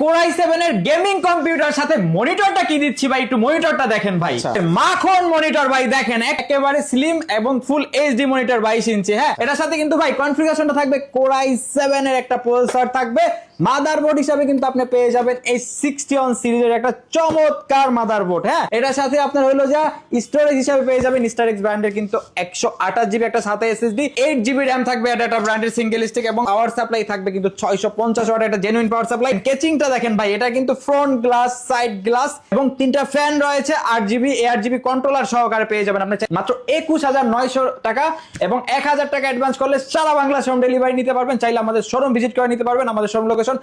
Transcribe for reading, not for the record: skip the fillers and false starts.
Core i7 এর gaming computer সাথে মনিটরটা কি দিচ্ছি ভাই, একটু মনিটরটা দেখেন ভাই। মাখন মনিটর ভাই, দেখেন একেবারে স্লিম এবং ফুল এইচডি মনিটর 22 ইঞ্চি। হ্যাঁ, এটার সাথে কিন্তু ভাই কনফিগারেশনটা থাকবে Core i7 এর একটা প্রসেসর থাকবে। মাদারবোর্ড হিসাবে কিন্তু আপনি পেয়ে যাবেন এই 61 সিরিজের একটা চমৎকার মাদারবোর্ড। হ্যাঁ, এটার সাথে আপনার হলো যা স্টোরেজ হিসাবে পেয়ে যাবেন স্টারেক্স ব্র্যান্ডের কিন্তু 128 জিবি একটা সাথে এসএসডি, 8 জিবি র‍্যাম থাকবে এটা ব্র্যান্ডের সিঙ্গেল স্টিক, এবং পাওয়ার সাপ্লাই থাকবে কিন্তু 650 ওয়াট একটা জেনুইন পাওয়ার সাপ্লাই। কেচিংটা দেখেন ভাই, এটা কিন্তু ফ্রন্ট গ্লাস, সাইড গ্লাস এবং তিনটা ফ্যান রয়েছে। 8 জিবি 8 জিবি কন্ট্রোলার সহকারে পেয়ে যাবেন আপনি মাত্র 21900 টাকা, এবং 1000 টাকা অ্যাডভান্স করলে সারা বাংলাদেশ হোম ডেলিভারি নিতে পারবেন। চাইলে আমাদের শোরুম ভিজিট করে নিতে পারবেন। আমাদের শোরুম লোকেশন